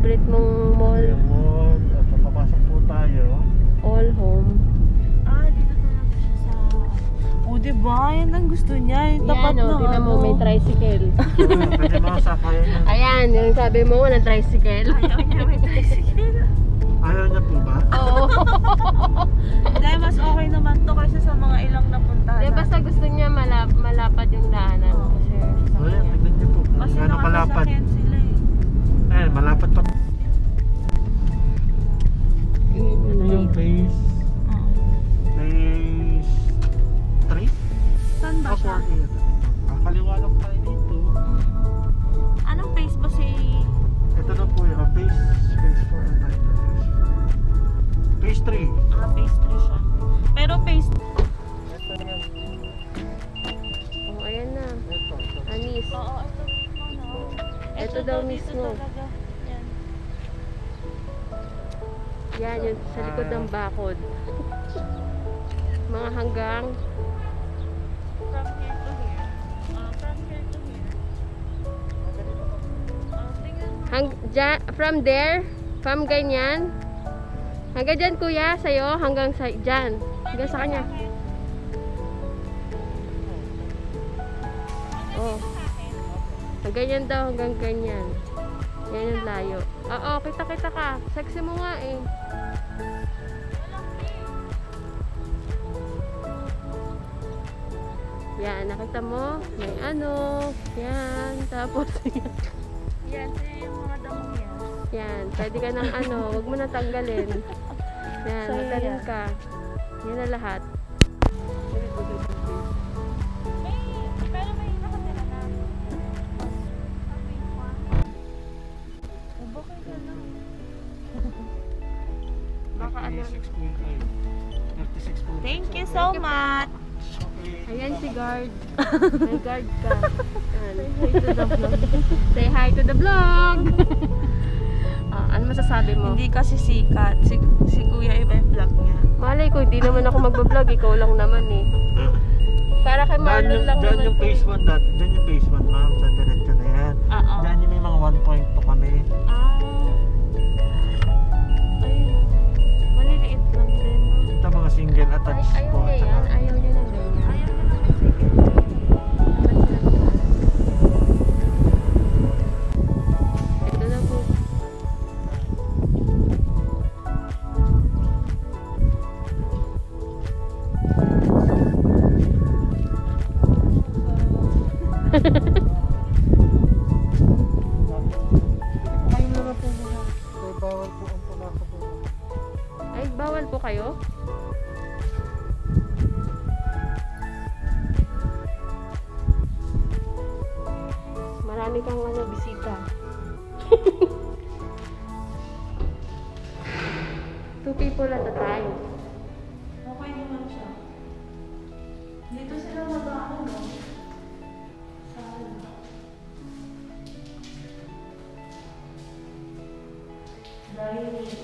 favorite mong mall? Yung mall. At papasok po tayo. All home. Dito talaga siya sa... diba? Yan ang gusto niya. Yung tapat Yan, tingnan mo, may tricycle. Pwede makasakay na. Ayan, yung sabi mo, ng tricycle. Ayaw niya may tricycle. Ayaw niya po ba? Oo. Dahil mas okay naman to kaysa sa mga ilang napuntahan. Di basta gusto niya malapad yung daanan. Kasi So yan, tignan niyo po. Kasi Gano'ng kalapad. nakasasakyan sila eh. Ayan, malapad pa. Ito yung phase. Phase 3? Saan ba siya? Kakaliwa lang tayo dito. Anong face ba si... Ito na po yung phase 4 and phase 3. Phase 3 siya. Pero phase... Ito yan. oh, ayan na. Ito. Anis. Oo, ito. Ito daw mismo. Talaga. Yan. Yan, yun sa likod ng bakod. Mga hanggang From here to here. From here to here. Tingnan mo. from there, from ganyan. Hanggang dyan kuya, sa'yo, hanggang sa dyan. Hanggang sa kanya. Oh. Hanggang yan daw, hanggang ganyan. Yan yung layo. Oo, kita-kita ka. Sexy mo nga eh. Yan, nakita mo? May ano. Yan, tapos yan. Yan, sa'yo yung mga damo yan. Yan, pwede ka ng ano, huwag mo na tanggalin. Yan, Sa'yo matalim yan. ka. Yan na lahat. Pero may nakatira na. Bakit ka na? Baka ano. 36.5. Thank you so much. Ayan si guard. May guard ka. Say hi to the vlog. Ano masasabi mo? Hindi kasi sikat. Si Kuya iba yung vlog niya. Malay ko, hindi naman ako magbablog. Ikaw lang naman eh. Para kay Marlon lang Diyan naman. yung phase 1 dati. Diyan yung phase 1 ma'am. Sa diretso na yan. Oo. Diyan yung may mga 1.2 kami. Ayun. Maliliit lang din. Ito mga single attached Ayaw po. niya yan. Ayaw niya ng ganyan. Ayaw na lang kasi. Ito na po. Ayun na po muna. Ay, bawal po ang pumako po. Ay, bawal po kayo? Marami kang ano, bisita. Two people at a time. Okay naman siya. Dito sila mag-ano, no? Dining.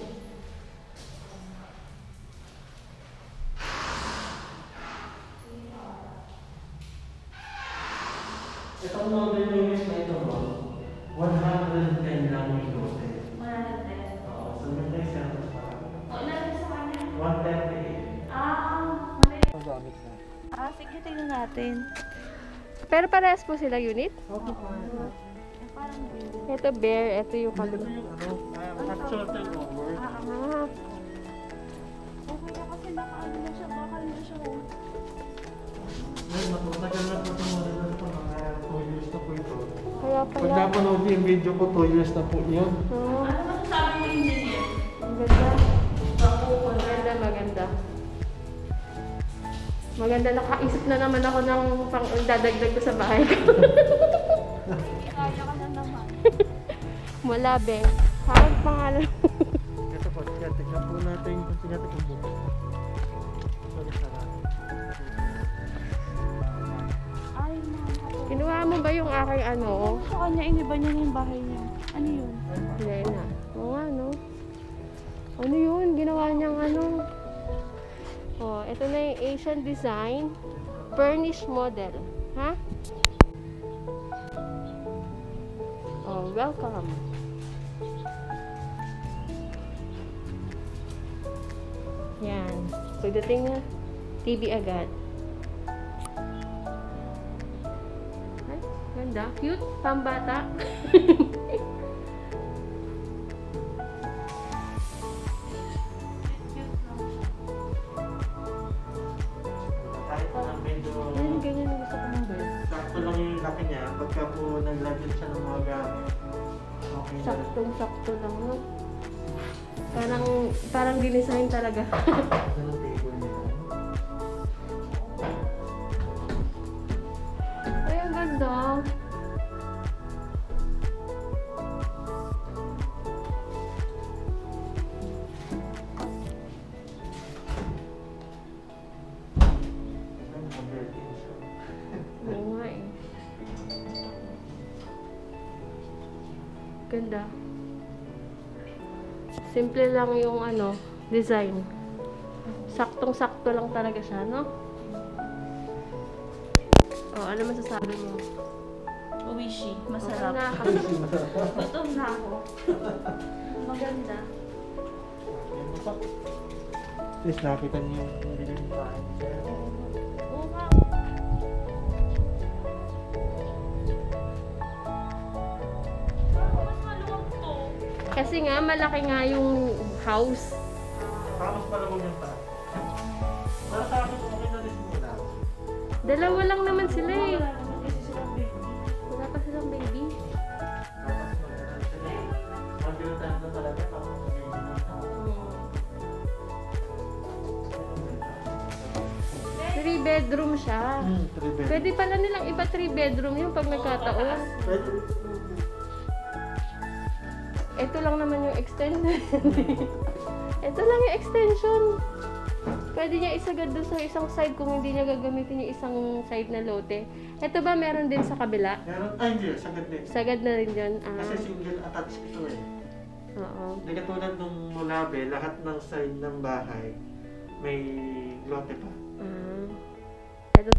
Itong model unit na ito ma'am, 110 lang yung lote. 110. Oo, so may tayo center pa. Ilan sa kanya? 138. Mali. Magamit na. Sige, tingnan natin. Pero parehas po sila unit? Okay po. Parang din. Ito bear, ito yung Ito kabila. yung actual turnover. Ah, Okay na kasi nakaano na siya, bakal na siya. Ngayon, matagal na po itong model na ito. Mga 2 years na po ito. kaya Pag pala. napanood yung video ko, 2 years na po yun. Oh, Ano masasabi mo, engineer? ang ganda. Maganda, maganda. Maganda, nakaisip na naman ako ng dadagdag ko sa bahay ko. Kaya ka na naman. Wala, be. Parang pangalan. Ito po, tignan po natin kung sinatin kung bukas. Sorry, sarap. Ay, mga Kinuha mo ba yung aking ano? sa kanya, iniba niya yung bahay niya. Ano yun? Hindi na. Oo nga, no? Ano yun? Ginawa niyang ano? Oh, ito na yung Asian design. Furnished model. Ha? Oh, welcome. Yan. Pagdating na, TV agad. Ay, ganda. Cute. Pambata. Kahit na medyo Yan, ganyan ang gusto ko ng bed. sakto lang yung laki niya, pagka po naglagyan siya ng mga gamit, okay na. Saktong-sakto lang, no? Parang dinisign talaga. Ganun table niya. Ay, ang ganda. Ganun, built-in siya. Oo nga eh. Ganda. Simple lang yung design. Saktong-sakto lang talaga siya, no? Oh, ano masasabi mo? Uwishi. Okay Masarap. na, Gutom na ako. Maganda. Yan po pa. Please, nakita niyo yung bilhin ng bahay niya. Oo nga. Mas maluwag to. Kasi nga, malaki nga yung house. Tapos pala mo yung taas. Para sa akin, okay na rin muna. Dalawa lang naman sila eh. Wala naman kasi silang baby. Wala pa silang baby. Tapos magandang sila. Mag-built-in na talaga. Tapos mag-built-in na. Three bedroom siya. 3 bed. Pwede pala nilang iba 3 bedroom yung pag nagkataon. Pwede. Ito lang naman yung extension. Ito lang yung extension. Pwede niya isagad doon sa isang side kung hindi niya gagamitin yung isang side na lote. Ito ba meron din sa kabila? Meron, ay hindi, sagad din. Sagad na rin yun. Kasi single attached ito eh. Oo. Hindi katulad nung mulabe, lahat ng side ng bahay may lote pa. Ito